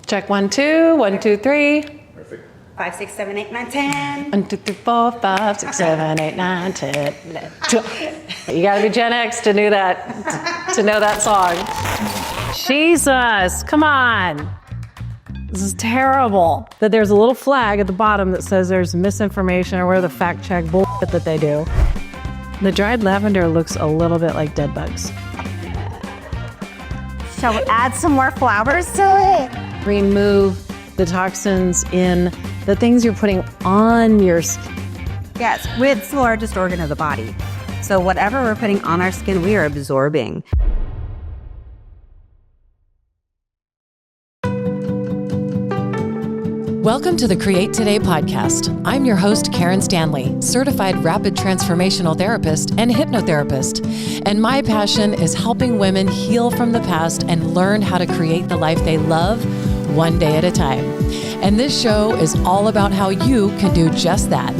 Check 1, 2, 1, 2, 3. Perfect. 5, 6, 7, 8, 9, 10. 1, 2, 3, 4, 5, 6, 7, 8, 9, 10. You gotta be Gen X to know that song. Jesus, come on. This is terrible. That there's a little flag at the bottom that says there's misinformation or whatever the fact check bullshit that they do. The dried lavender looks a little bit like dead bugs. Shall we add some more flowers to it? Remove the toxins in the things you're putting on your skin. Yes, it's the largest organ of the body. So whatever we're putting on our skin, we are absorbing. Welcome to the Create Today podcast. I'm your host, Karen Stanley, certified rapid transformational therapist and hypnotherapist. And my passion is helping women heal from the past and learn how to create the life they love one day at a time. And this show is all about how you can do just that.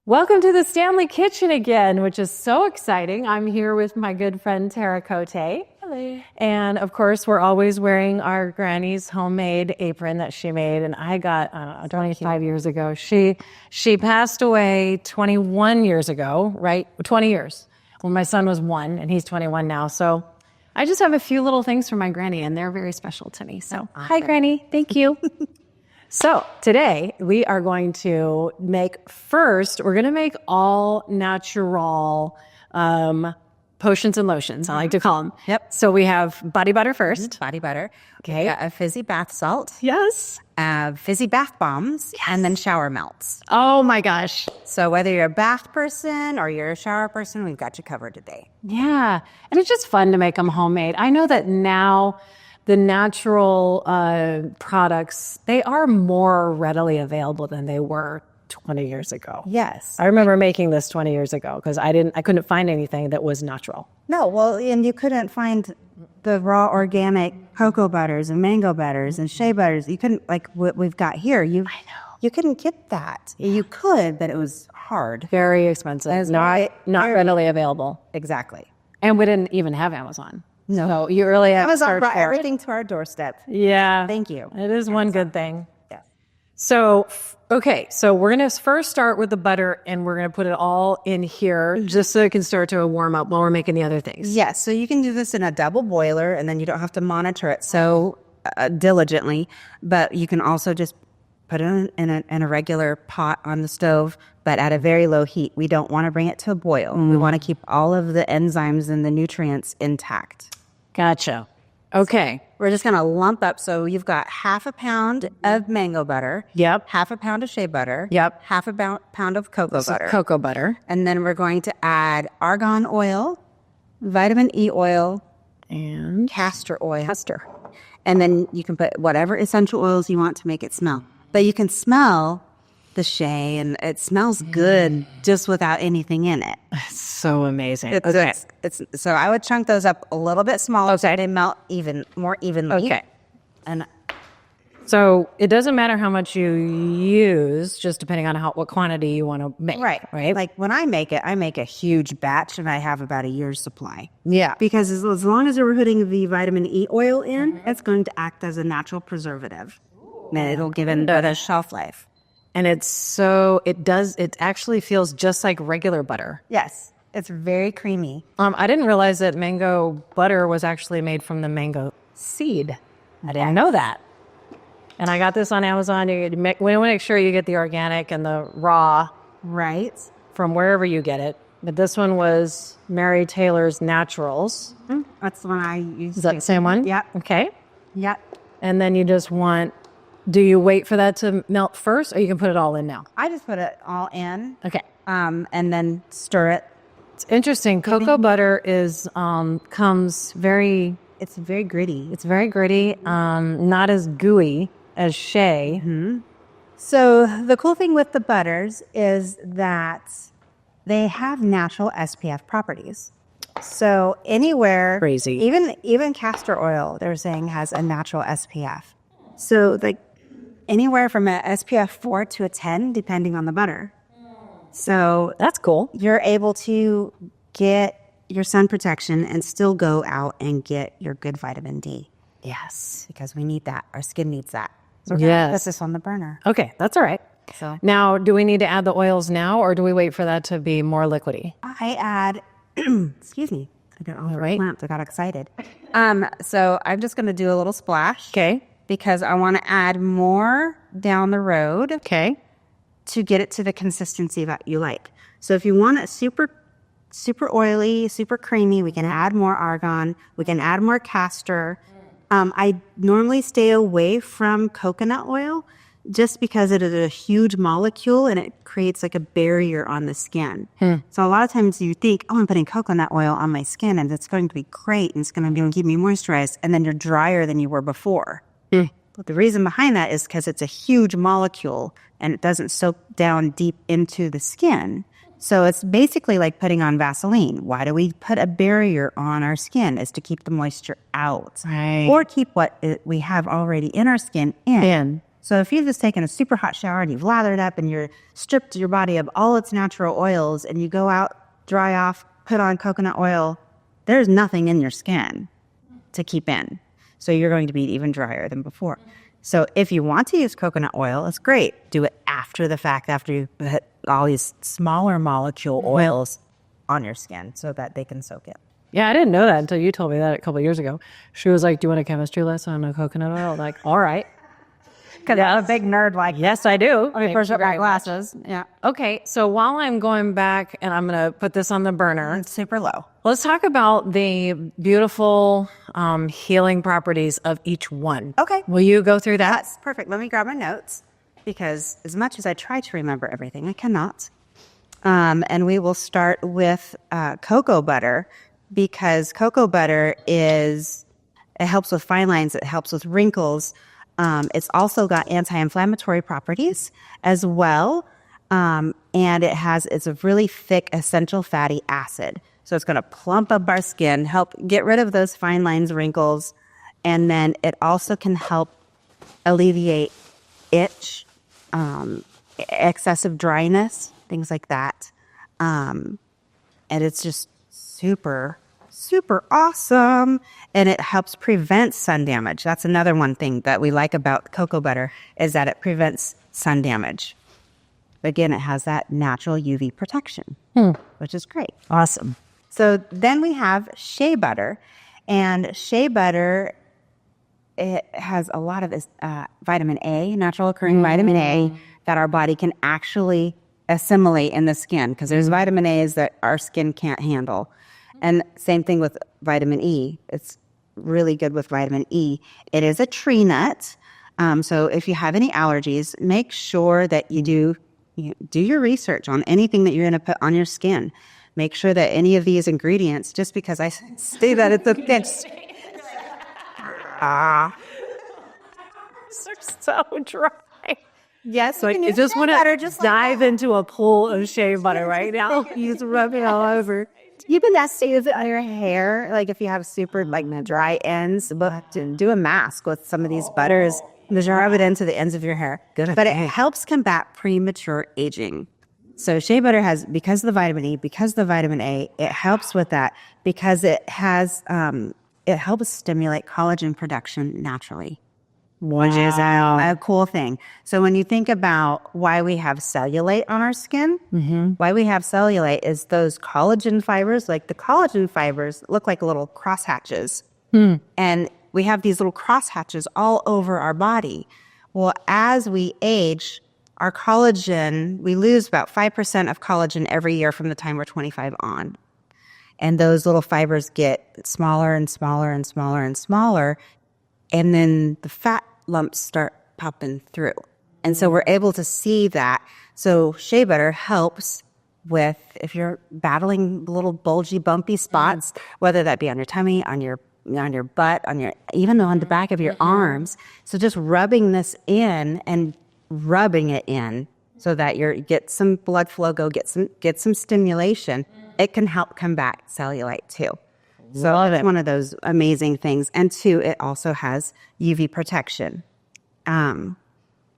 Welcome to the Stanley Kitchen again, which is so exciting. I'm here with my good friend Tara Cote. Hello. And of course, we're always wearing our granny's homemade apron that she made. And I got 25 years ago. She passed away 21 years ago, right? 20 years when my son was 1 and he's 21 now. So I just have a few little things from my granny and they're very special to me. So Hi, Granny. Thank you. So today we are going to make all natural potions and lotions, I like to call them. Yep. So we have body butter first. Body butter. Okay. We got a fizzy bath salt. Yes. Fizzy bath bombs. Yes. And then shower melts. Oh my gosh. So whether you're a bath person or you're a shower person, we've got you covered today. Yeah. And it's just fun to make them homemade. I know that now the natural products, they are more readily available than they were 20 years ago. Yes. I remember making this 20 years ago because I couldn't find anything that was natural. No, well, and you couldn't find the raw organic cocoa butters and mango butters and shea butters. You couldn't, like what we've got here. I know. You couldn't get that. You could, but it was hard. Very expensive. Not readily available. Exactly. And we didn't even have Amazon. No. So you really have Amazon brought everything to our doorstep. Yeah. Thank you. It is one good thing. Yeah. So, okay. So we're going to first start with the butter and we're going to put it all in here just so it can start to warm up while we're making the other things. Yes. So you can do this in a double boiler and then you don't have to monitor it so diligently, but you can also just put it in a regular pot on the stove, but at a very low heat. We don't want to bring it to a boil. We want to keep all of the enzymes and the nutrients intact. Gotcha. Okay. We're just going to lump up. So you've got half a pound of mango butter. Yep. Half a pound of shea butter. Yep. Half a pound of cocoa butter. Cocoa butter. And then we're going to add argan oil, vitamin E oil, And castor oil. And then you can put whatever essential oils you want to make it smell. But you can smell the shea, and it smells good just without anything in it. so amazing. So I would chunk those up a little bit smaller so they melt more evenly. Okay. And so it doesn't matter how much you use, just depending on what quantity you want to make. Right. Like when I make a huge batch, and I have about a year's supply. Yeah. Because as long as we're putting the vitamin E oil in, it's going to act as a natural preservative. And it'll give it a shelf life. And it actually feels just like regular butter. Yes. It's very creamy. I didn't realize that mango butter was actually made from the mango seed. I didn't know that. And I got this on Amazon. We want to make sure you get the organic and the raw. Right. From wherever you get it. But this one was Mary Taylor's Naturals. Mm-hmm. That's the one I use. Is that the same one? Yeah. Okay. Yeah. And then you just do you wait for that to melt first, or you can put it all in now? I just put it all in. Okay. And then stir it. It's interesting. Cocoa butter comes very... It's very gritty. It's very gritty, not as gooey as shea. Mm-hmm. So the cool thing with the butters is that they have natural SPF properties. So anywhere... Crazy. Even castor oil, they're saying, has a natural SPF. So anywhere from a SPF 4 to a 10, depending on the butter. So that's cool. You're able to get your sun protection and still go out and get your good vitamin D. Yes. Because we need that. Our skin needs that. So we're going to put this on the burner. Okay, that's all right. So now, do we need to add the oils now, or do we wait for that to be more liquidy? I add, excuse me, I got all right. clamped. I got excited. So I'm just going to do a little splash. Okay. Because I want to add more down the road. Okay. To get it to the consistency that you like. So if you want it super oily, super creamy, we can add more argan. We can add more castor. I normally stay away from coconut oil just because it is a huge molecule and it creates like a barrier on the skin. So a lot of times you think, oh, I'm putting coconut oil on my skin and it's going to be great and it's going to keep me moisturized, and then you're drier than you were before. But the reason behind that is because it's a huge molecule and it doesn't soak down deep into the skin. So it's basically like putting on Vaseline. Why do we put a barrier on our skin? Is to keep the moisture out. Right. Or keep what we have already in our skin in. So if you've just taken a super hot shower and you've lathered up and you're stripped your body of all its natural oils and you go out, dry off, put on coconut oil, there's nothing in your skin to keep in. So you're going to be even drier than before. So if you want to use coconut oil, it's great. Do it after the fact, after you put all these smaller molecule oils on your skin so that they can soak it. Yeah, I didn't know that until you told me that a couple of years ago. She was like, do you want a chemistry lesson on coconut oil? I'm like, all right. Because I'm a big nerd like, yes, I do. let me first up my glasses. Yeah. Okay, so while I'm going back and I'm going to put this on the burner, It's super low. let's talk about the beautiful healing properties of each one. Okay. Will you go through that? That's perfect. Let me grab my notes because as much as I try to remember everything, I cannot. And we will start with cocoa butter because cocoa butter it helps with fine lines. It helps with wrinkles. It's also got anti-inflammatory properties as well. And it's a really thick essential fatty acid. So it's going to plump up our skin, help get rid of those fine lines, wrinkles. And then it also can help alleviate itch, excessive dryness, things like that. And it's just super awesome. And it helps prevent sun damage. That's another one thing that we like about cocoa butter is that it prevents sun damage. Again, it has that natural UV protection, which is great. Awesome. So then we have shea butter. And shea butter, it has a lot of this vitamin A, natural occurring vitamin A, that our body can actually assimilate in the skin because there's vitamin A's that our skin can't handle. And same thing with vitamin E. It's really good with vitamin E. It is a tree nut. So if you have any allergies, make sure that you do your research on anything that you're going to put on your skin. Make sure that any of these ingredients, just because I say that it's a So dry. yes, So I just want to dive into a pool of shea butter right now. You just rub it all over. You can just use it on your hair, like if you have super dry ends, but do a mask with some of these butters. Just rub it into the ends of your hair. But it helps combat premature aging. So shea butter has, because of the vitamin E, because of the vitamin A, it helps with that because it has, it helps stimulate collagen production naturally. Which is a cool thing. So when you think about why we have cellulite on our skin, why we have cellulite is those collagen fibers, like the collagen fibers look like little crosshatches. And we have these little crosshatches all over our body. Well, as we age, our collagen, we lose about 5% of collagen every year from the time we're 25 on. And those little fibers get smaller and smaller and smaller and smaller. And then the fat lumps start popping through. And so we're able to see that. So shea butter helps with if you're battling little bulgy, bumpy spots, whether that be on your tummy, on your butt, even on the back of your arms. So just rubbing this in and rubbing it in so that you get some blood flow, get some stimulation. It can help combat cellulite too. So it's one of those amazing things. And two, it also has UV protection. And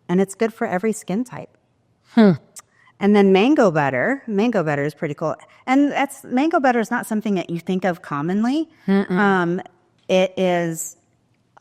it's good for every skin type. And then mango butter. Mango butter is pretty cool. And mango butter is not something that you think of commonly. It is,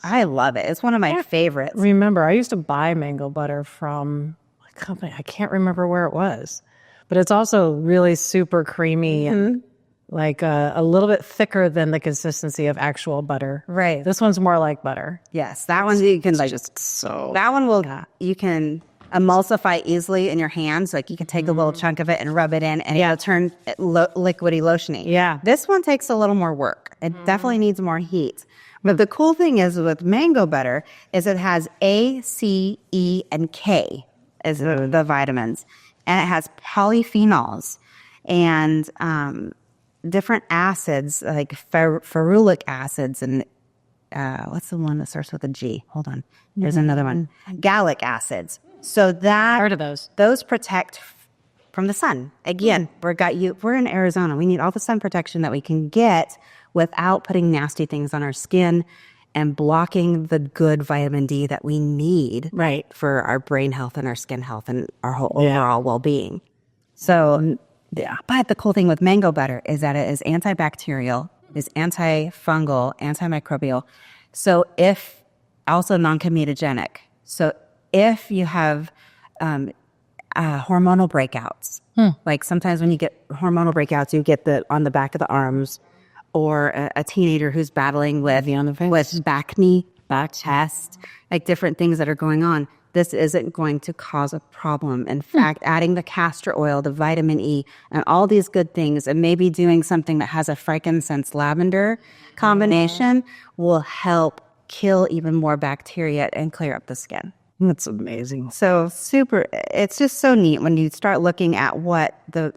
I love it. It's one of my favorites. Remember, I used to buy mango butter from a company. I can't remember where it was, but it's also really super creamy and like a little bit thicker than the consistency of actual butter. Right. This one's more like butter. Yes, that one you can that one will, you can emulsify easily in your hands. Like you can take a little chunk of it and rub it in and it'll turn liquidy lotiony. Yeah. This one takes a little more work. It definitely needs more heat. But the cool thing is with mango butter is it has A, C, E, and K as the vitamins. And it has polyphenols and different acids like ferulic acids and what's the one that starts with a G? Hold on. There's another one. Gallic acids. So that Heard of those. Those protect from the sun. Again, we're in Arizona. We need all the sun protection that we can get without putting nasty things on our skin and blocking the good vitamin D that we need for our brain health and our skin health and our whole overall well-being. So, but the cool thing with mango butter is that it is antibacterial, is antifungal, antimicrobial. So also non-comedogenic. So if you have hormonal breakouts, like sometimes when you get hormonal breakouts, you get on the back of the arms, or a teenager who's battling with back knee, back chest, like different things that are going on, this isn't going to cause a problem. In fact, adding the castor oil, the vitamin E, and all these good things, and maybe doing something that has a frankincense lavender combination will help kill even more bacteria and clear up the skin. That's amazing. So it's just so neat when you start looking at what the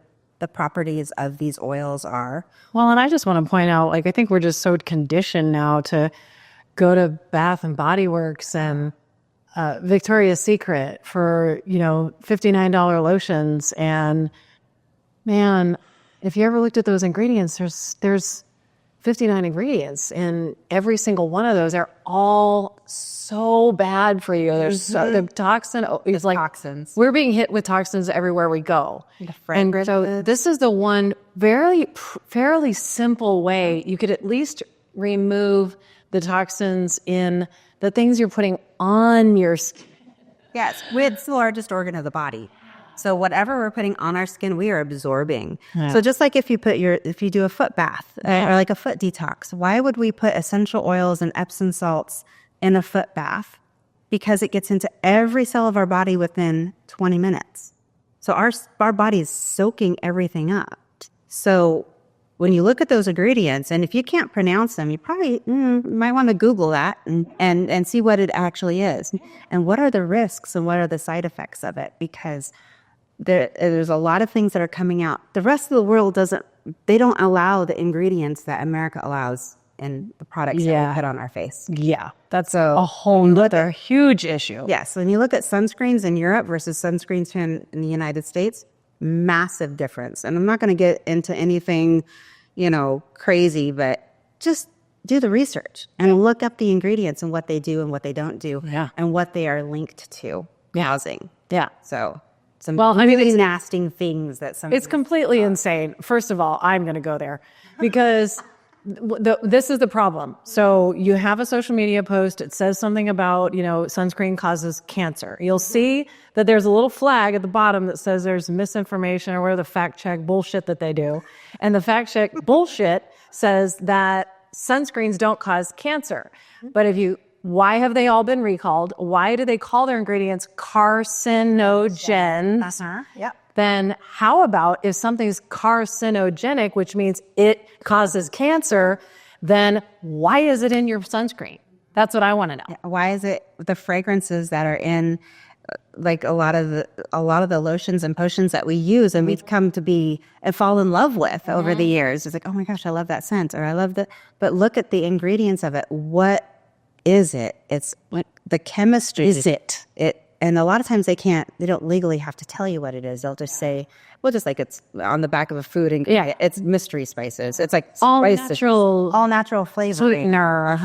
properties of these oils are. Well, and I just want to point out, like, I think we're just so conditioned now to go to Bath and Body Works and Victoria's Secret for, $59 lotions. And man, if you ever looked at those ingredients, there's 59 ingredients, and every single one of those are all so bad for you. There's the toxin is like toxins. We're being hit with toxins everywhere we go. And so this is the one fairly simple way you could at least remove the toxins in the things you're putting on your skin. Yes, it's the largest organ of the body. So whatever we're putting on our skin, we are absorbing. Yeah. So just like if you do a foot bath or like a foot detox, why would we put essential oils and Epsom salts in a foot bath? Because it gets into every cell of our body within 20 minutes. So our body is soaking everything up. So when you look at those ingredients, and if you can't pronounce them, you probably might want to Google that and see what it actually is. And what are the risks and what are the side effects of it? Because there's a lot of things that are coming out. The rest of the world they don't allow the ingredients that America allows in the products that we put on our face. Yeah, that's a whole other huge issue. Yes, when you look at sunscreens in Europe versus sunscreens in the United States, massive difference. And I'm not going to get into anything, crazy, but just do the research and look up the ingredients and what they do and what they don't do and what they are linked to housing. Yeah. So some really nasty things that it's completely insane. First of all, I'm going to go there because this is the problem. So you have a social media post. It says something about, sunscreen causes cancer. You'll see that there's a little flag at the bottom that says there's misinformation or whatever the fact check bullshit that they do. And the fact check bullshit says that sunscreens don't cause cancer. But why have they all been recalled? Why do they call their ingredients carcinogens? Yep. Then how about if something's carcinogenic, which means it causes cancer, then why is it in your sunscreen? That's what I want to know. Why is it the fragrances that are in like a lot of the lotions and potions that we use and we've come to be and fall in love with over the years? It's like, oh my gosh, I love that scent, or I love that. But look at the ingredients of it. What is it? It's what the chemistry is it. And a lot of times they don't legally have to tell you what it is. They'll just say, well, just like it's on the back of a food ingredient. It's mystery spices. It's like all spices. All natural flavor. Sweetener.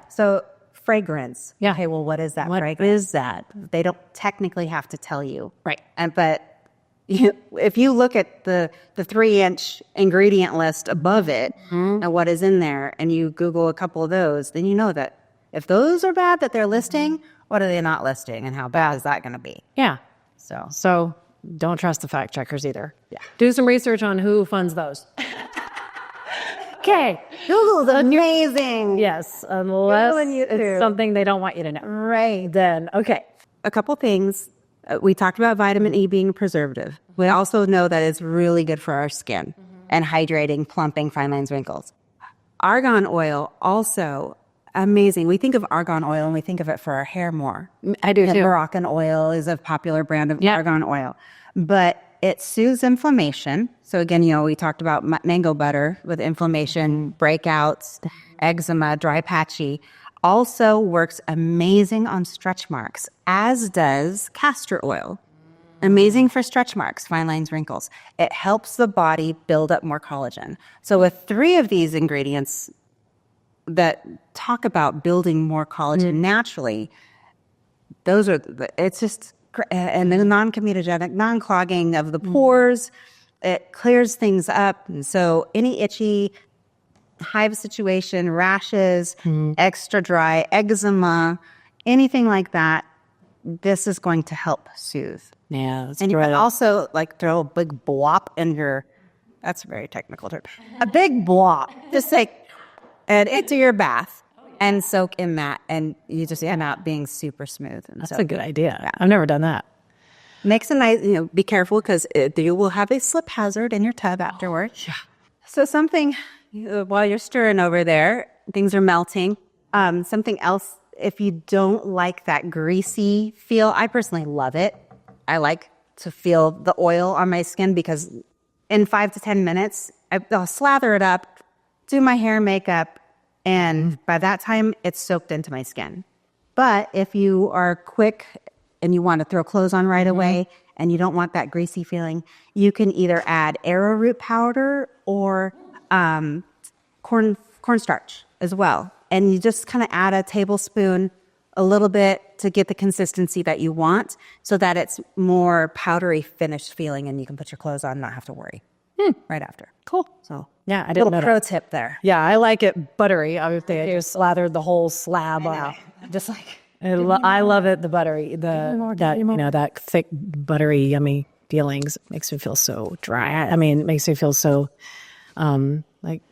So fragrance. Yeah. Okay, well, what is that fragrance? What is that? They don't technically have to tell you. Right. But if you look at the 3-inch ingredient list above it and what is in there, and you Google a couple of those, then you know that if those are bad that they're listing, what are they not listing, and how bad is that going to be? Yeah. So So don't trust the fact checkers either. Yeah. Do some research on who funds those. Okay. Google's amazing. Yes. Unless Googling you too. it's something they don't want you to know. Right. Then, okay. A couple things. We talked about vitamin E being a preservative. We also know that it's really good for our skin and hydrating, plumping, fine lines, wrinkles. Argan oil, also amazing. We think of argan oil and we think of it for our hair more. I do too. Moroccan oil is a popular brand of argan oil, but it soothes inflammation. So again, we talked about mango butter with inflammation, breakouts, eczema, dry patchy. Also works amazing on stretch marks, as does castor oil. Amazing for stretch marks, fine lines, wrinkles. It helps the body build up more collagen. So with 3 of these ingredients that talk about building more collagen naturally, those are, it's just, and the non-comedogenic, non-clogging of the pores, it clears things up. And so any itchy hive situation, rashes, extra dry, eczema, anything like that, this is going to help soothe. Yeah. That's And you can also throw a big blop in your, that's a very technical term, a big blop, just and into your bath and soak in that. And you just end up being super smooth. And That's a good idea. Yeah. I've never done that. Makes a nice, be careful because you will have a slip hazard in your tub afterwards. Yeah. So something, while you're stirring over there, things are melting. Something else, if you don't like that greasy feel, I personally love it. I like to feel the oil on my skin because in 5 to 10 minutes, I'll slather it up, do my hair and makeup, and by that time, it's soaked into my skin. But if you are quick and you want to throw clothes on right away and you don't want that greasy feeling, you can either add arrowroot powder or cornstarch as well. And you just kind of add a tablespoon, a little bit to get the consistency that you want so that it's more powdery finished feeling and you can put your clothes on and not have to worry right after. Cool. So Yeah, I didn't know little pro that. tip there. Yeah, I like it buttery. I would say just slathered the whole slab on. Just like... I love it, the buttery, that thick, buttery, yummy feelings. It makes me feel so dry. I mean, it makes me feel so,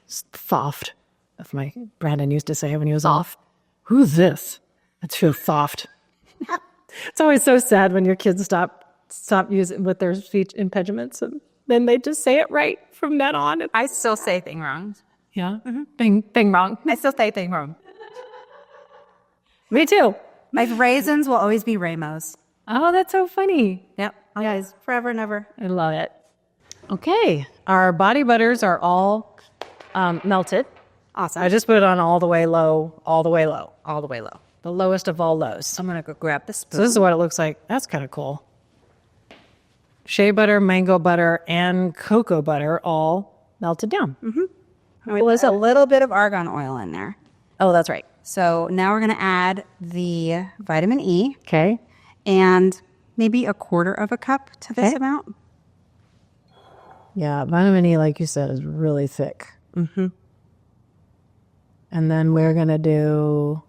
soft. If my Brandon used to say when he was off, who's this? It feels soft. It's always so sad when your kids stop using with their speech impediments, and then they just say it right from then on. I still say thing wrong. Yeah, thing wrong. I still say thing wrong. Me too. My raisins will always be Ramos. Oh, that's so funny. Yep. Guys, forever and ever. I love it. Okay. Our body butters are all melted. Awesome. I just put it on all the way low, all the way low. all the way low. The lowest of all lows. I'm going to go grab the spoon. So this is what it looks like. That's kind of cool. Shea butter, mango butter, and cocoa butter all melted down. There's a little bit of argan oil in there. Oh, that's right. So now we're going to add the vitamin E Okay. and maybe 1/4 cup to this amount. Yeah, vitamin E, like you said, is really thick. And then we're going to do,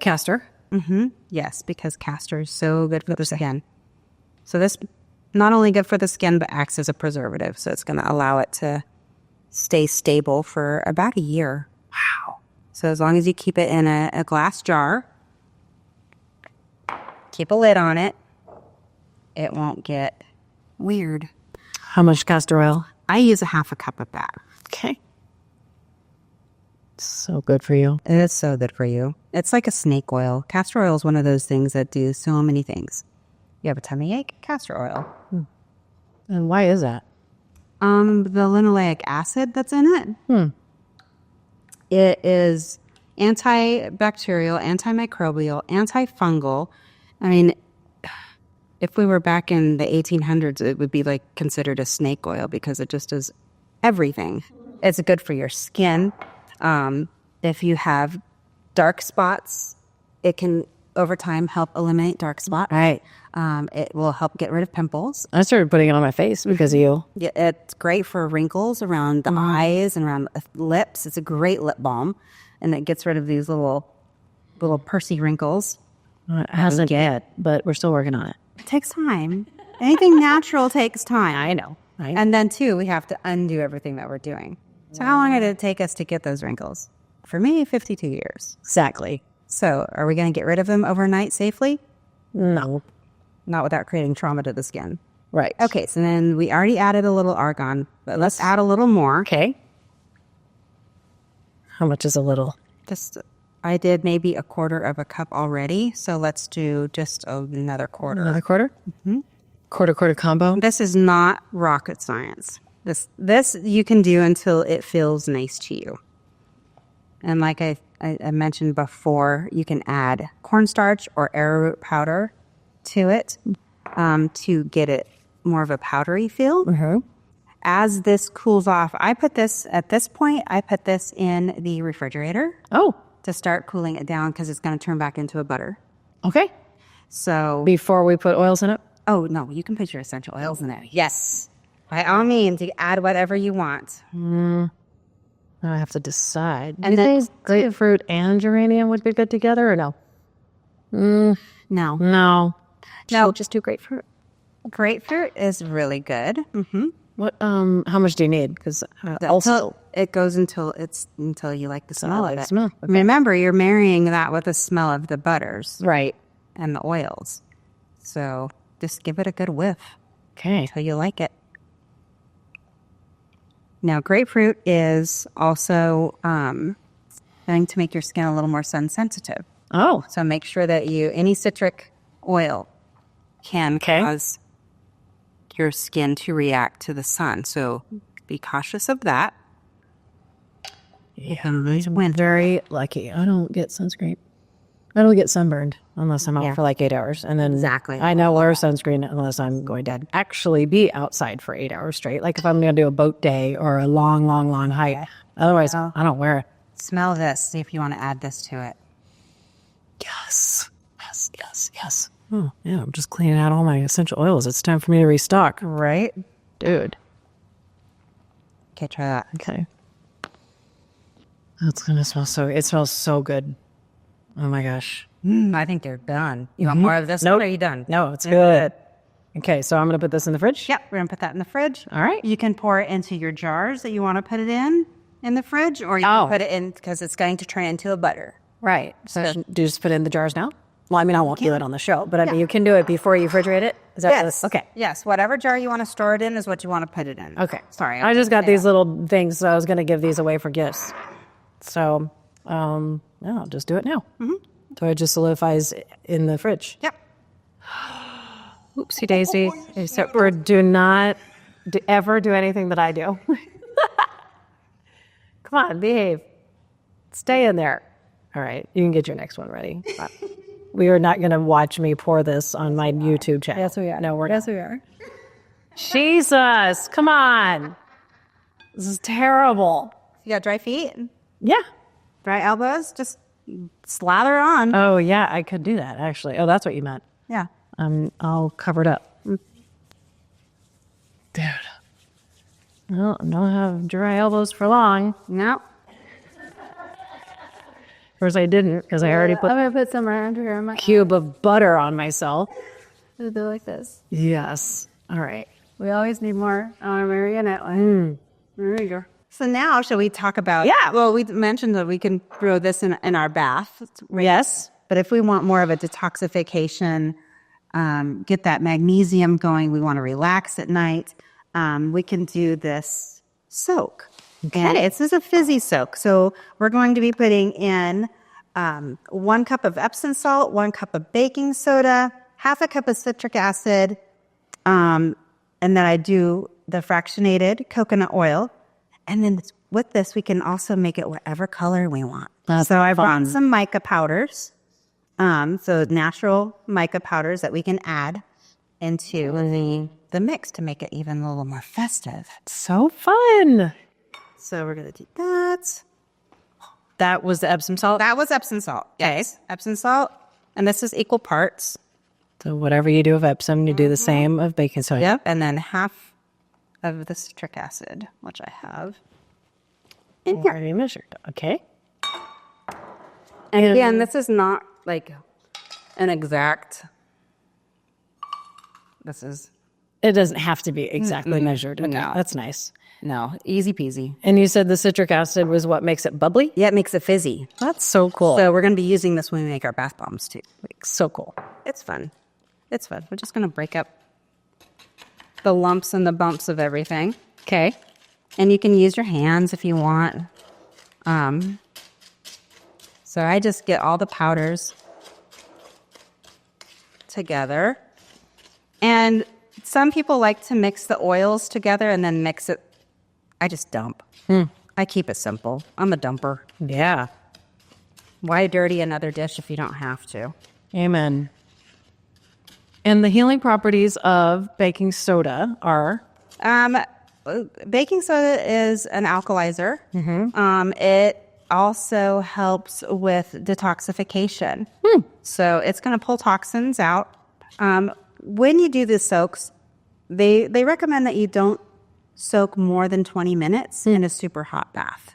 castor. Yes, because castor is so good for the skin. So this not only good for the skin, but acts as a preservative. So it's going to allow it to stay stable for about a year. Wow. So as long as you keep it in a glass jar, keep a lid on it, it won't get weird. How much castor oil? I use 1/2 cup of that. Okay. So good for you. It is so good for you. It's like a snake oil. Castor oil is one of those things that do so many things. You have a tummy ache? Castor oil. And why is that? The linoleic acid that's in it. It is antibacterial, antimicrobial, antifungal. I mean, if we were back in the 1800s, it would be like considered a snake oil because it just does everything. It's good for your skin. If you have dark spots, it can over time help eliminate dark spots. Right. It will help get rid of pimples. I started putting it on my face because of you. Yeah, it's great for wrinkles around the eyes and around the lips. It's a great lip balm, and it gets rid of these little pursy wrinkles. It hasn't yet, but we're still working on it. It takes time. Anything natural takes time. I know. Right? And then, too, we have to undo everything that we're doing. So how long did it take us to get those wrinkles? For me, 52 years. Exactly. So are we going to get rid of them overnight safely? No. Not without creating trauma to the skin. Right. Okay, so then we already added a little argan, but let's add a little more. Okay. How much is a little? I did maybe a quarter of a cup already, so let's do just another quarter. Another quarter? Mm-hmm. Quarter combo? This is not rocket science. This you can do until it feels nice to you. And like I mentioned before, you can add cornstarch or arrowroot powder to it to get it more of a powdery feel. Mm-hmm. As this cools off, I put this in the refrigerator. Oh. To start cooling it down because it's going to turn back into a butter. Okay. So before we put oils in it? Oh, no, you can put your essential oils in it. Yes. By all means, you add whatever you want. I have to decide. And Do you think grapefruit and geranium would be good together or no? No. No. Just do grapefruit. Grapefruit is really good. Mm-hmm. What? How much do you need? Because also it goes until you like the smell of it. Smell. Okay. Remember, you're marrying that with the smell of the butters, right, and the oils. So just give it a good whiff. Okay, until you like it. Now, grapefruit is also going to make your skin a little more sun sensitive. Oh, so make sure that any citric oil can cause your skin to react to the sun. So be cautious of that. Yeah, I'm very lucky. I don't get sunscreen. I don't get sunburned unless I'm out for like 8 hours. And then I know wear sunscreen unless I'm going to actually be outside for 8 hours straight. Like if I'm going to do a boat day or a long hike. Otherwise, I don't wear it. Smell this. See if you want to add this to it. Yes. Oh, yeah, I'm just cleaning out all my essential oils. It's time for me to restock. Right? Dude. Okay, try that. Okay. That's going to smell it smells so good. Oh my gosh. I think they're done. You want more of this? Nope. Or are you done? No, it's good. Okay, so I'm going to put this in the fridge? Yep, we're going to put that in the fridge. All right. You can pour it into your jars that you want to put it in the fridge, or you can put it in because it's going to turn into a butter. Right. So do you just put it in the jars now? Well, I mean, I won't do it on the show, but I mean, you can do it before you refrigerate it? Is that yes. Okay. Yes, whatever jar you want to store it in is what you want to put it in. Okay. Sorry. I just got these little things, so I was going to give these away for gifts. So, I'll just do it now. Mm-hmm. So it just solidifies in the fridge. Yep. Oopsie daisy. So do not ever do anything that I do. Come on, behave. Stay in there. All right, you can get your next one ready. We are not going to watch me pour this on my YouTube channel. Yes, we are. No, we're not. Yes, we are. Jesus, come on. This is terrible. You got dry feet? Yeah. Dry elbows? Just slather on. Oh, yeah, I could do that, actually. Oh, that's what you meant. Yeah. I'll cover it up. Dude. Well, I don't have dry elbows for long. No. Of course, I didn't because I already put I'm going to put some around here on my cube of butter on myself. Do like this. Yes. All right. We always need more on our marionette line. There you go. So now, shall we talk about... Yeah. Well, we mentioned that we can throw this in our bath. Yes. But if we want more of a detoxification, get that magnesium going, we want to relax at night, we can do this soak. Okay. And this is a fizzy soak. So we're going to be putting in 1 cup of Epsom salt, 1 cup of baking soda, half a cup of citric acid, and then I do the fractionated coconut oil. And then with this, we can also make it whatever color we want. So I brought some mica powders, so natural mica powders that we can add into the mix to make it even a little more festive. So fun. So we're going to do that. That was the Epsom salt? That was Epsom salt. Yes. Epsom salt. And this is equal parts. So whatever you do of Epsom, you do the same of baking soda. Yep. And then half of the citric acid, which I have in here. Already measured. Okay. And again, this is not like an exact. This is It doesn't have to be exactly measured. Okay, No. that's nice. no easy peasy. And you said the citric acid was what makes it bubbly? Yeah, it makes it fizzy. That's so cool. So we're going to be using this when we make our bath bombs too. So cool. It's fun. It's fun. We're just going to break up the lumps and the bumps of everything. Okay. And you can use your hands if you want. So I just get all the powders together. And some people like to mix the oils together and then mix it. I just dump. I keep it simple. I'm a dumper. Yeah. Why dirty another dish if you don't have to? Amen. And the healing properties of baking soda are? Baking soda is an alkalizer. It also helps with detoxification. So it's going to pull toxins out. When you do the soaks, they recommend that you don't soak more than 20 minutes in a super hot bath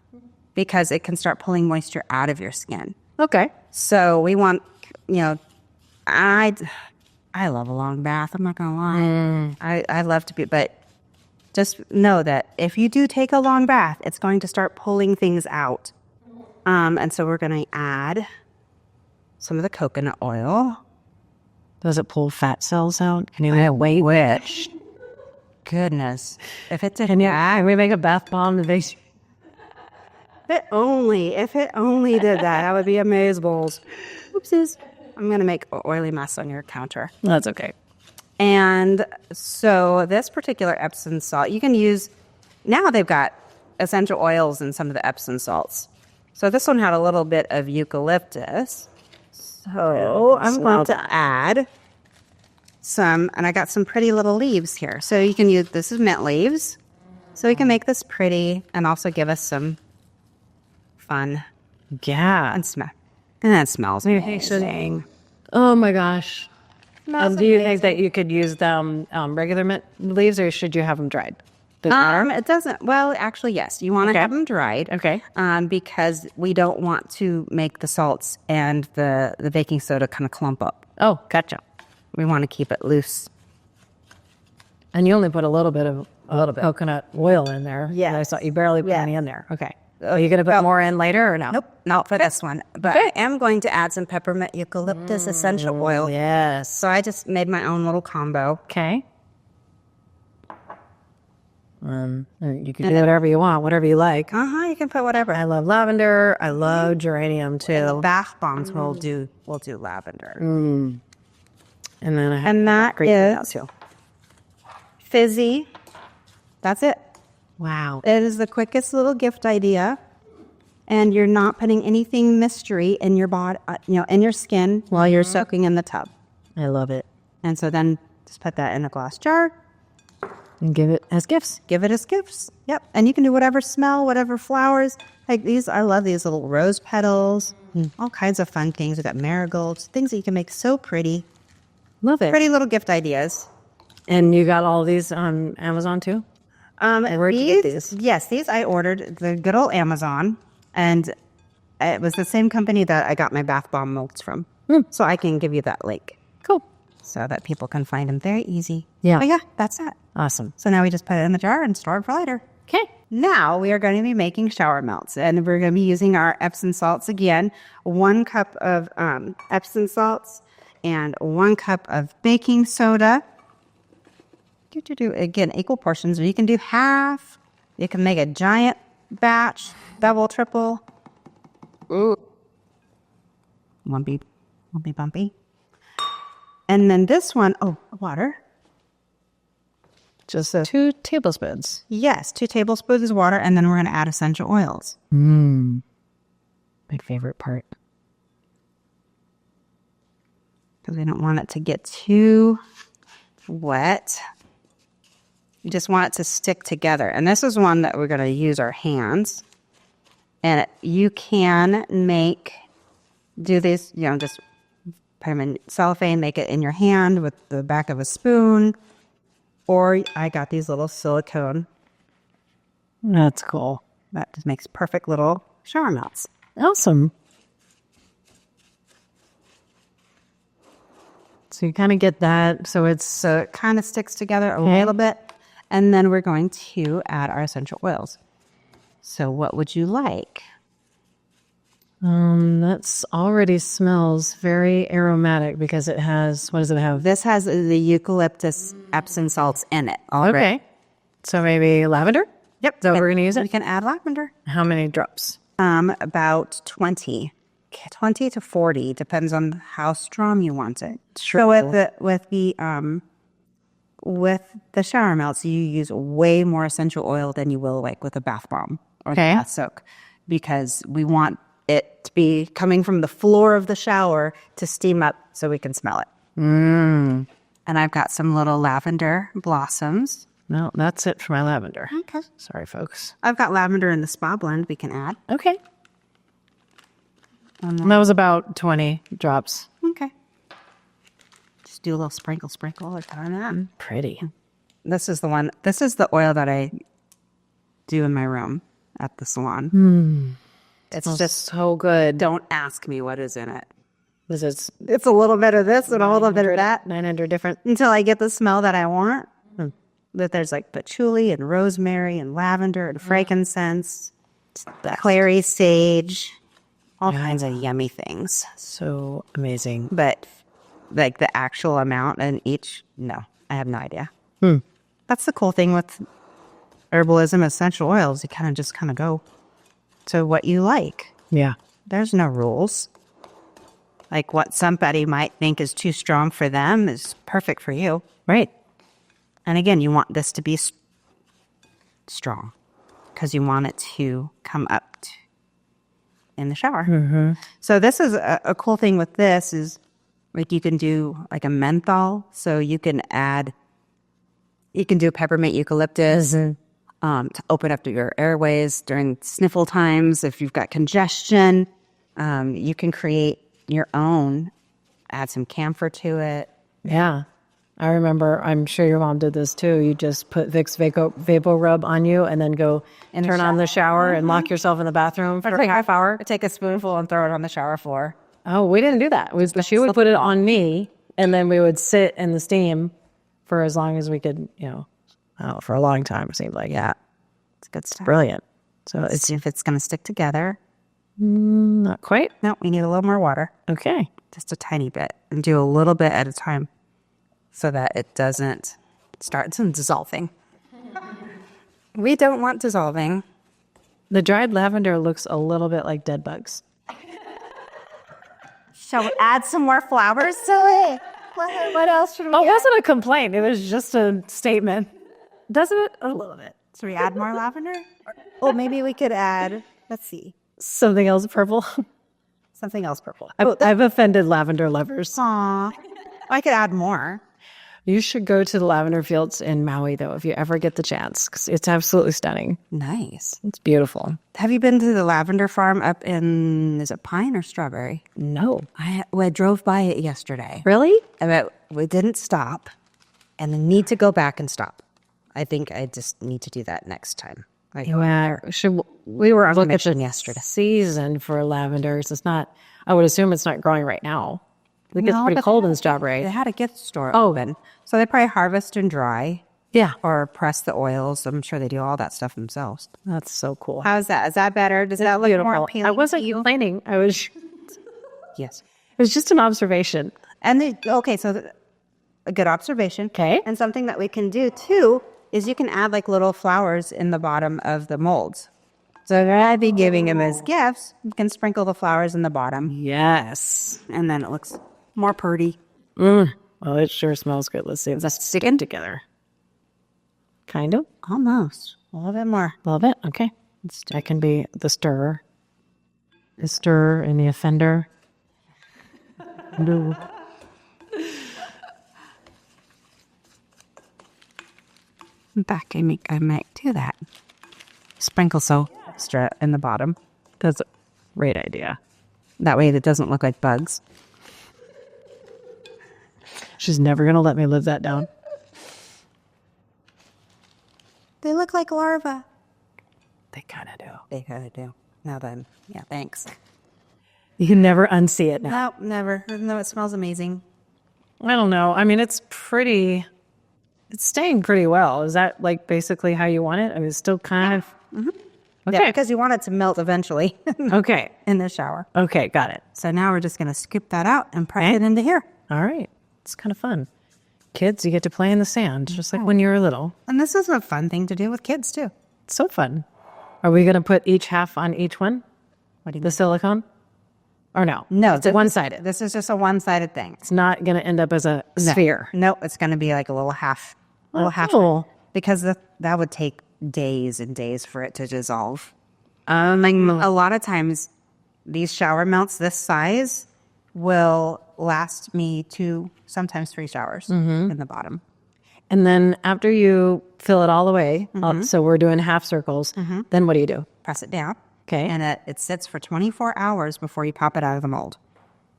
because it can start pulling moisture out of your skin. Okay. So we want, I love a long bath. I'm not going to lie. I love to be, but just know that if you do take a long bath, it's going to start pulling things out. And so we're going to add some of the coconut oil. Does it pull fat cells out? Can you wait? Which, goodness, if it did, Can we make a bath bomb? if it only did that, I would be amazeballs. Oopsies. I'm going to make an oily mess on your counter. That's okay. And so this particular Epsom salt, you can use, now they've got essential oils in some of the Epsom salts. So this one had a little bit of eucalyptus. So I'm going to add some, and I got some pretty little leaves here. So you can use, this is mint leaves. So we can make this pretty and also give us some fun Yeah. and smell. And that smells amazing. Oh my gosh. Smells Do you think that you could use them regular mint leaves, or should you have them dried? Does it matter? It doesn't. Well, actually, yes. You want to Okay. have them dried. Okay. Because we don't want to make the salts and the baking soda kind of clump up. Oh, gotcha. We want to keep it loose. And you only put a little bit of coconut oil in there. Yes. I saw you barely put Yeah. any in there. Okay. Are you going to put more in later or no? Nope, not for this one. But I am going to add some peppermint eucalyptus essential oil. Yes. So I just made my own little combo. Okay. You can do whatever you want, whatever you like. You can put whatever. I love lavender. I love geranium too. Bath bombs will do lavender. And then I have And that great is too. fizzy. That's it. Wow. It is the quickest little gift idea, and you're not putting anything mystery in your body, in your skin while you're soaking in the tub. I love it. And so then just put that in a glass jar, And give it as gifts. give it as gifts. Yep. And you can do whatever smell, whatever flowers. Like these, I love these little rose petals, all kinds of fun things. We got marigolds, things that you can make so pretty. Love it. Pretty little gift ideas. And you got all these on Amazon too? Where'd you get these? Yes, these I ordered the good old Amazon, and it was the same company that I got my bath bomb molds from. So I can give you that link Cool. so that people can find them very easy. Yeah. But yeah, that's it. Awesome. So now we just put it in the jar and store it for later. Okay. Now we are going to be making shower melts, and we're going to be using our Epsom salts again. 1 cup of Epsom salts and 1 cup of baking soda. Again, equal portions. You can do half. You can make a giant batch, double, triple. Ooh. Won't be bumpy. And then this one, water. Just 2 tablespoons. Yes, 2 tablespoons of water, and then we're going to add essential oils. My favorite part. Because we don't want it to get too wet. You just want it to stick together. And this is one that we're going to use our hands. And you can do this, just Put them in cellophane, make it in your hand with the back of a spoon. Or I got these little silicone. That's cool. That just makes perfect little shower mats. Awesome. So you kind of get that. So it kind of sticks together a little bit. And then we're going to add our essential oils. So what would you like? That's already smells very aromatic because it has, what does it have? This has the eucalyptus Epsom salts in it already. Okay. So maybe lavender? Yep. Is that what we're going to use We it? can add lavender. How many drops? About 20. 20 to 40, depends on how strong you want it. So with the shower melts, you use way more essential oil than you will like with a bath bomb or the bath soak, because we want it to be coming from the floor of the shower to steam up so we can smell it. And I've got some little lavender blossoms. No, that's it for my lavender. Okay. Sorry, folks. I've got lavender in the spa blend we can add. Okay. And that was about 20 drops. Okay. Just do a little sprinkle like on that. Pretty. This is the oil that I do in my room at the salon. It's just so good. Don't ask me what is in it. This is It's a little bit of this and a little bit of that 900 different. until I get the smell that I want. That there's like patchouli and rosemary and lavender and frankincense, clary sage, all kinds of yummy things. So amazing. But like the actual amount in each, no, I have no idea. That's the cool thing with herbalism essential oils. You kind of go to what you like. Yeah. There's no rules. Like what somebody might think is too strong for them is perfect for you. Right. And again, you want this to be strong because you want it to come up in the shower. So this is a cool thing with this is like you can do like a menthol. So you can do peppermint eucalyptus to open up your airways during sniffle times. If you've got congestion, you can create your own, add some camphor to it. Yeah. I remember, I'm sure your mom did this too. You just put Vicks Vapor Rub on you and then go and turn on the shower and lock yourself in the bathroom for a half hour. Take a spoonful and throw it on the shower floor. Oh, we didn't do that. She would put it on me and then we would sit in the steam for as long as we could, for a long time, it seemed like. Yeah. It's good stuff. Brilliant. So Let's see if it's going to stick together. not quite. No, we need a little more water. Okay. Just a tiny bit. And do a little bit at a time so that it doesn't start dissolving. We don't want dissolving. The dried lavender looks a little bit like dead bugs. Shall we add some more flowers to it? What else should we It wasn't a complaint. It was just a statement. Doesn't it? A little bit. Should we add more lavender? Or maybe we could add, let's see, Something else purple. something else purple. I've offended lavender lovers. Aw. I could add more. You should go to the lavender fields in Maui, though, if you ever get the chance, 'cause it's absolutely stunning. Nice. It's beautiful. Have you been to the lavender farm up in, is it Pine or Strawberry? No. I drove by it yesterday. Really? But we didn't stop and I need to go back and stop. I think I just need to do that next time. We were on look at the yesterday. season for lavenders. It's not, I would assume it's not growing right now. It gets pretty cold in Strawberry. They had a gift store open. So they probably harvest and dry. Yeah. Or press the oils. I'm sure they do all that stuff themselves. That's so cool. How's that? Is that better? Does that look more appealing? I wasn't to you? complaining. Yes. It was just an observation. And a good observation. Okay. And something that we can do too is you can add like little flowers in the bottom of the molds. So rather than giving them as gifts, you can sprinkle the flowers in the bottom. Yes. And then it looks more pretty. Well, it sure smells good. Let's see. Let's stick it together. Kind of. Almost. A little bit more. A little bit. Okay. That can be the stirrer. The stirrer and the offender. No. Back, I might do that. Sprinkle extra in the bottom. That's a great idea. That way it doesn't look like bugs. She's never going to let me live that down. They look like larvae. They kind of do. They kind of do. Now then, yeah, thanks. You can never unsee it now. No, never. Even though it smells amazing. I don't know. I mean, it's staying pretty well. Is that like basically how you want it? I mean, it's still kind of. Okay. Yeah, because you want it to melt eventually. Okay. In the shower. Okay. Got it. So now we're just going to scoop that out and press it into here. All right. It's kind of fun. Kids, you get to play in the sand, just like when you were little. And this is a fun thing to do with kids, too. It's so fun. Are we going to put each half on each one? What do you The silicone? Or no? No. It's one-sided. This is just a one-sided thing. It's not going to end up as a sphere. No, it's going to be like a little half. Cool. Because that would take days and days for it to dissolve. Like a lot of times, these shower melts this size will last me 2, sometimes 3 showers in the bottom. And then after you fill it all the way, so we're doing half circles, then what do you do? Press it down. Okay. And it sits for 24 hours before you pop it out of the mold.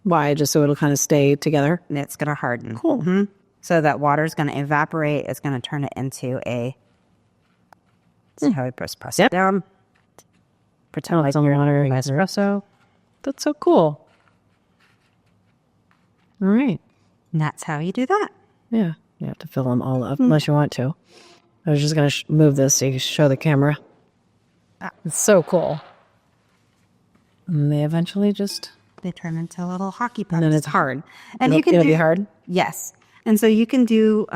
Why? Just so it'll kind of stay together? And it's going to harden. Cool. So that water is going to evaporate. It's going to turn it into a... See how I press it down? Pretend like you're on an espresso. That's so cool. All right. And that's how you do that. Yeah. You have to fill them all up unless you want to. I was just going to move this so you can show the camera. It's so cool. And they eventually just... They turn into little hockey pucks. And then it's hard. And you can it'll do... be hard? Yes. And so you can do...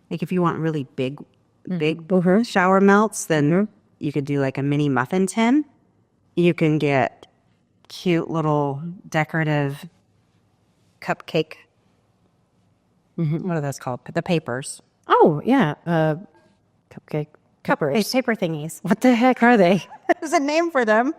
like if you want really big shower melts, then you could do like a mini muffin tin. You can get cute little decorative cupcake. What are those called? The papers. Oh, yeah. Cupcake. Cuppers. Paper thingies. What the heck are they? There's a name for them.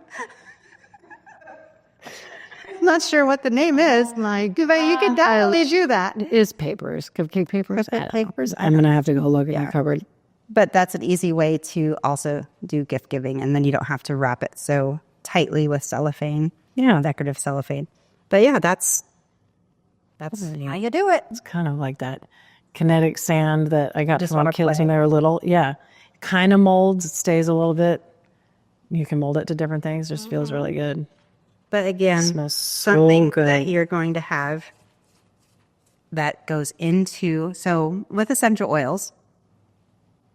Not sure what the name is. Like, but you can definitely do that. It is papers. Cupcake papers. Papers. I'm going to have to go look at the cupboard. But that's an easy way to also do gift giving, and then you don't have to wrap it so tightly with cellophane. Yeah. Decorative cellophane. But yeah, that's how you do it. It's kind of like that kinetic sand that I got Just from wanna kids play. when they were little. Yeah. Kind of molds. It stays a little bit. You can mold it to different things. Just feels really good. But again, Smells so something good. that you're going to have that goes into, so with essential oils,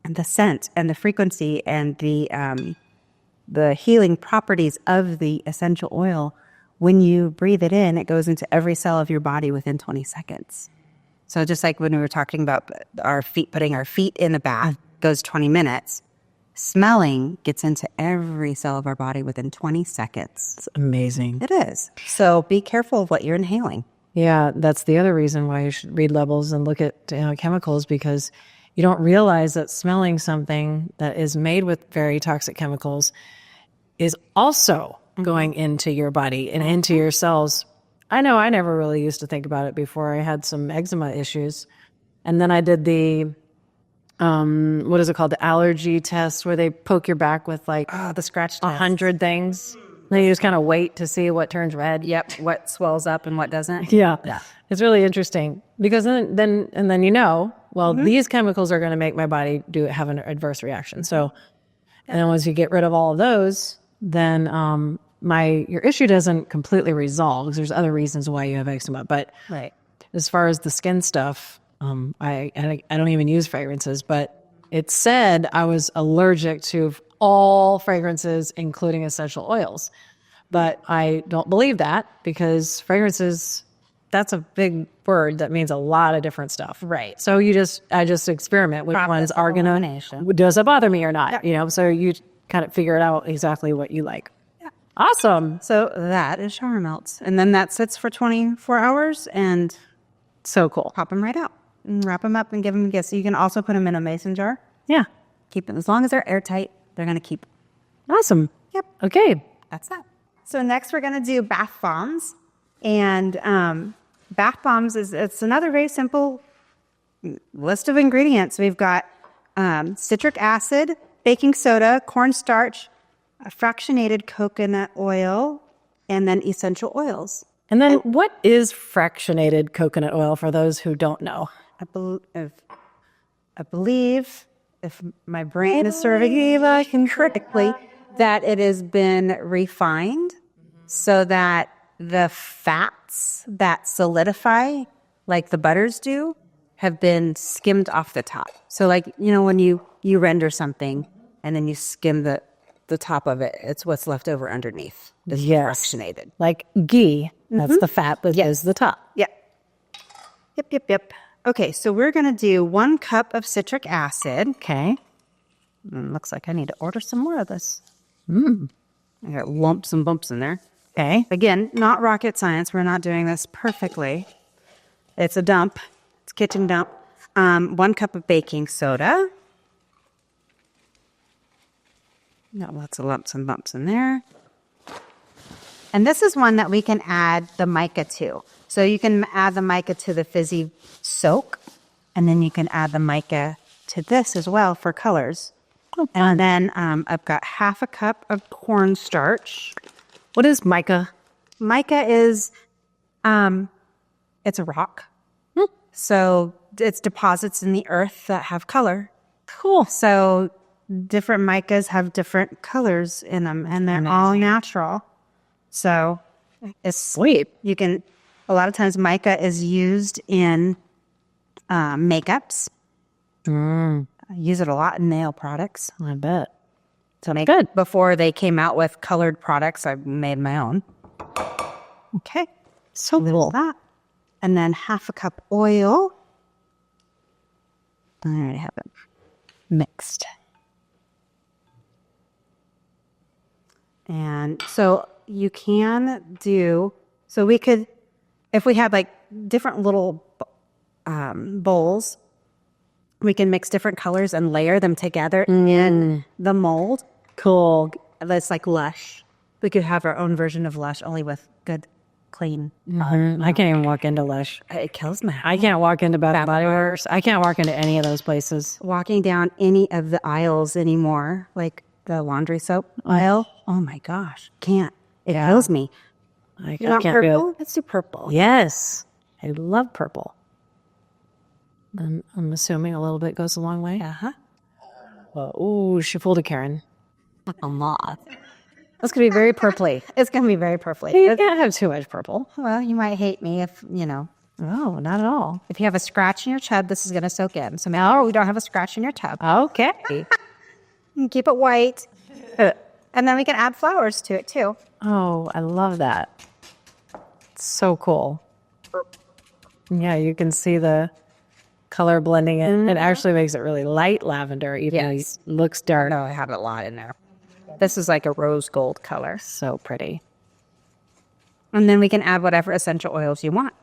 and the scent and the frequency and the healing properties of the essential oil, when you breathe it in, it goes into every cell of your body within 20 seconds. So just like when we were talking about putting our feet in the bath goes 20 minutes, smelling gets into every cell of our body within 20 seconds. It's amazing. It is. So be careful of what you're inhaling. Yeah, that's the other reason why you should read labels and look at chemicals, because you don't realize that smelling something that is made with very toxic chemicals is also going into your body and into your cells. I know I never really used to think about it before I had some eczema issues. And then I did the, what is it called? The allergy test, where they poke your back with like The scratch test. 100 things. Then you just kind of wait to see what turns red. Yep. What swells up and what doesn't. Yeah. It's really interesting because then you know, well, these chemicals are going to make my body have an adverse reaction. So, and then once you get rid of all of those, then your issue doesn't completely resolve, because there's other reasons why you have eczema. But Right. as far as the skin stuff, I don't even use fragrances, but it said I was allergic to all fragrances, including essential oils. But I don't believe that, because fragrances, that's a big word that means a lot of different stuff. Right. So I just experiment which ones are going elimination. to, does it bother me or not? So you kind of figure it out exactly what you like. Yeah. Awesome. So that is shower melts. And then that sits for 24 hours and So cool. pop them right out. And wrap them up and give them a gift. So you can also put them in a mason jar. Yeah. Keep them, as long as they're airtight, they're going to keep. Awesome. Yep. Okay. That's that. So next we're going to do bath bombs. And bath bombs it's another very simple list of ingredients. We've got citric acid, baking soda, cornstarch, fractionated coconut oil, and then essential oils. And then what is fractionated coconut oil for those who don't know? I believe, if my brain is serving me correctly, that it has been refined so that the fats that solidify, like the butters do, have been skimmed off the top. So like, when you render something and then you skim the top of it, it's what's left over underneath. It's fractionated. Like ghee. That's the fat that is the top. Yeah. Yep. Okay, so we're going to do 1 cup of citric acid. Okay. Looks like I need to order some more of this. I got lumps and bumps in there. Okay. Again, not rocket science. We're not doing this perfectly. It's a dump. It's a kitchen dump. 1 cup of baking soda. Got lots of lumps and bumps in there. And this is one that we can add the mica to. So you can add the mica to the fizzy soak, and then you can add the mica to this as well for colors. And then I've got 1/2 cup of cornstarch. What is mica? Mica is, it's a rock. So it's deposits in the earth that have color. Cool. So different micas have different colors in them, and they're all natural. So it's Sweet. You can, a lot of times mica is used in makeups. I use it a lot in nail products. I bet. So good. Before they came out with colored products, I made my own. Okay. So little that. And then 1/2 cup oil. I already have it mixed. And so you can do, so we could, if we had like different little bowls, we can mix different colors and layer them together in the mold. Cool. That's like Lush. We could have our own version of Lush, only with good, clean. I can't even walk into Lush. It kills me. I can't walk into Bath and Body Works. I can't walk into any of those places. Walking down any of the aisles anymore, like the laundry soap aisle. Oh my gosh, can't. It kills me. I You want can't purple? do Let's do purple. it. Yes. I love purple. I'm assuming a little bit goes a long way. Uh-huh. Ooh, she fooled a Karen. A lot. That's going to be very purpley. It's going to be very purpley. You can't have too much purple. Well, you might hate me if, Oh, not at all. if you have a scratch in your tub, this is going to soak in. So now we don't have a scratch in your tub. Okay. You keep it white. And then we can add flowers to it too. Oh, I love that. It's so cool. Yeah, you can see the color blending in. It actually makes it really light lavender, even though it looks dark. No, I had a lot in there. This is like a rose gold color. So pretty. And then we can add whatever essential oils you want.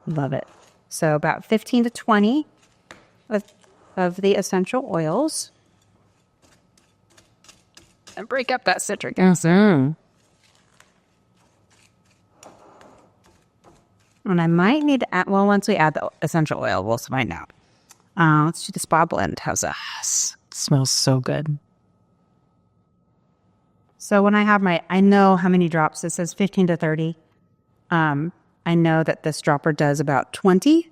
Love it. So about 15 to 20 of the essential oils. And break up that citric acid. And I might need to add, well, once we add the essential oil, we'll find out. Let's do the spa blend. How's that? It smells so good. So when I have I know how many drops. It says 15 to 30. I know that this dropper does about 20.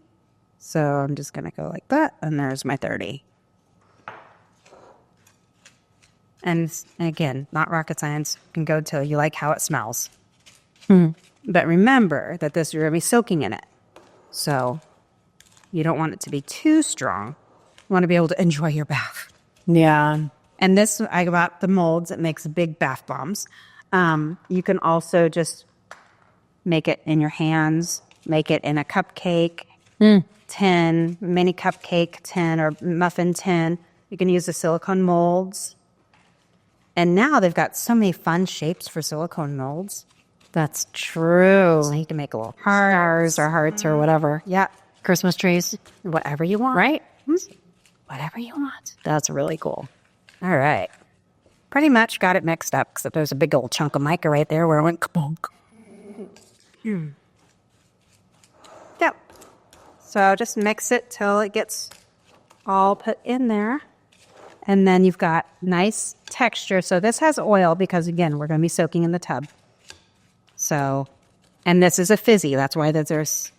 So I'm just going to go like that. And there's my 30. And again, not rocket science. You can go till you like how it smells. But remember that this, you're going to be soaking in it. So you don't want it to be too strong. You want to be able to enjoy your bath. Yeah. And this, I got the molds that makes big bath bombs. You can also just make it in your hands, make it in a cupcake tin, mini cupcake tin or muffin tin. You can use the silicone molds. And now they've got so many fun shapes for silicone molds. That's true. So you can make a little Stars or hearts or whatever. Yeah. Christmas trees. Whatever you want. Right? Whatever you want. That's really cool. All right. Pretty much got it mixed up, except there's a big old chunk of mica right there where it went kabonk. Yep. So just mix it till it gets all put in there. And then you've got nice texture. So this has oil because, again, we're going to be soaking in the tub. So And this is a fizzy. That's why there's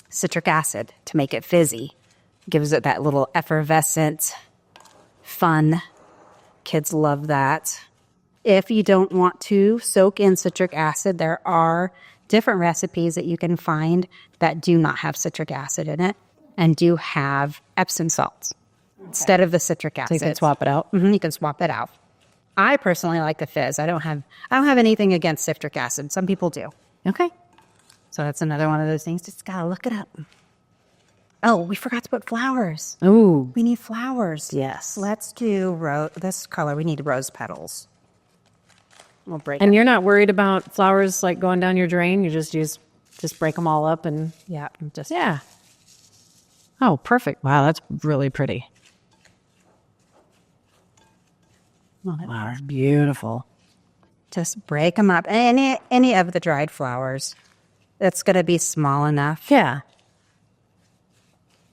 citric acid to make it fizzy. Gives it that little effervescent fun. Kids love that. If you don't want to soak in citric acid, there are different recipes that you can find that do not have citric acid in it and do have Epsom salts instead of the citric acid. So you can swap it out. You can swap it out. I personally like the fizz. I don't have anything against citric acid. Some people do. Okay. So that's another one of those things. Just gotta look it up. Oh, we forgot to put flowers. Ooh. We need flowers. Yes. Let's do this color. We need rose petals. We'll break And it. you're not worried about flowers like going down your drain? You just break them all up and Yeah. yeah. Oh, perfect. Wow, that's really pretty. Wow, that's beautiful. Just break them up. Any of the dried flowers. It's going to be small enough. Yeah.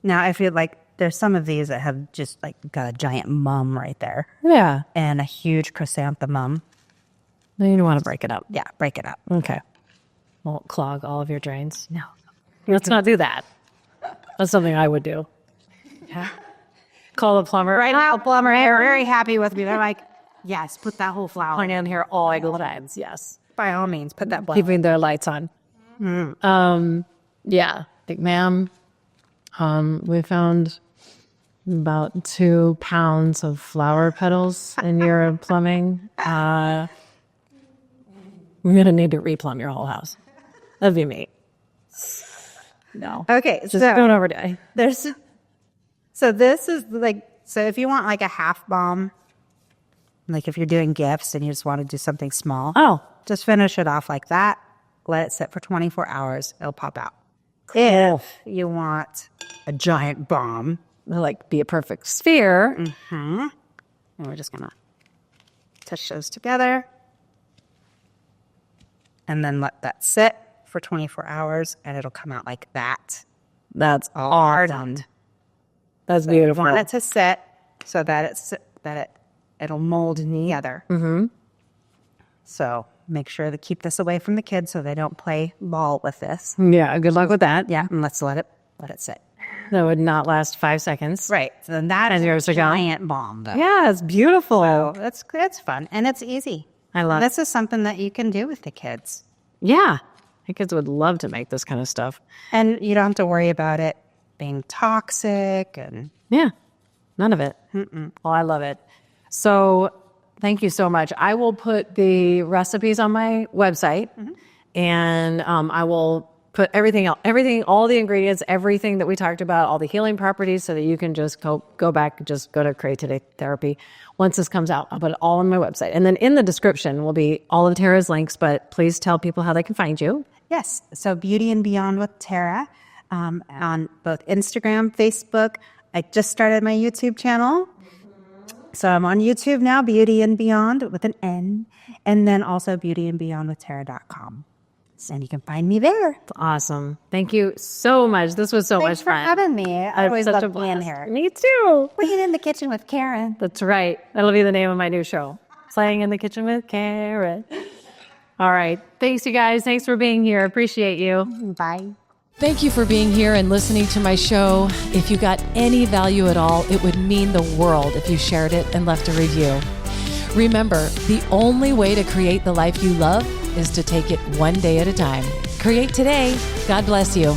Now, I feel like there's some of these that have just like got a giant mum right there Yeah. and a huge chrysanthemum. No, you don't want to break it up. Yeah, break it up. Okay. Won't clog all of your drains. No. Let's not do that. That's something I would do. Yeah. Call the plumber. Right now, plumber, they're very happy with me. They're like, yes, put that whole flower. Point in here all the times. Yes. By all means, put that flower. Keeping their lights on. Yeah. Like, ma'am, we found about 2 pounds of flower petals in your plumbing. We're going to need to replumb your whole house. That'd be me. No. Okay, Just don't overdo it. So this is like, so if you want like a half bomb, like if you're doing gifts and you just want to do something small, Oh. just finish it off like that. Let it sit for 24 hours. It'll pop out. If you want a giant bomb, Like, be a perfect sphere. and we're just going to touch those together and then let that sit for 24 hours and it'll come out like that. That's All awesome. That's beautiful. Want it to sit so that it'll mold together. Mm-hmm. So make sure to keep this away from the kids so they don't play ball with this. Yeah, good luck with that. Yeah, and let's let it sit. That would not last 5 seconds. Right. So then that is yours a to go. giant bomb, though. Yeah, it's beautiful. So that's fun and it's easy. I love it. This is something that you can do with the kids, Yeah. The kids would love to make this kind of stuff. and you don't have to worry about it being toxic. And Yeah. None of it. Well, I love it. So thank you so much. I will put the recipes on my website and I will put everything else, all the ingredients, everything that we talked about, all the healing properties so that you can just go back, just go to Create Today Therapy. Once this comes out, I'll put it all on my website. And then in the description will be all of Tara's links, but please tell people how they can find you. yes, so Beauty.n.Beyond with Tara on both Instagram, Facebook. I just started my YouTube channel. So I'm on YouTube now, Beauty.n.Beyond with an N, and then also beautyandbeyondwithtara.com. And you can find me there. Awesome. Thank you so much. This was so Thanks much for fun. having me. I always Such a love being blast. here. Me too. Playing in the kitchen with Karen. That's right. That'll be the name of my new show. Playing in the Kitchen with Karen. All right. Thanks, you guys. Thanks for being here. Appreciate you. Bye. Thank you for being here and listening to my show. If you got any value at all, it would mean the world if you shared it and left a review. Remember, the only way to create the life you love is to take it one day at a time. Create today. God bless you.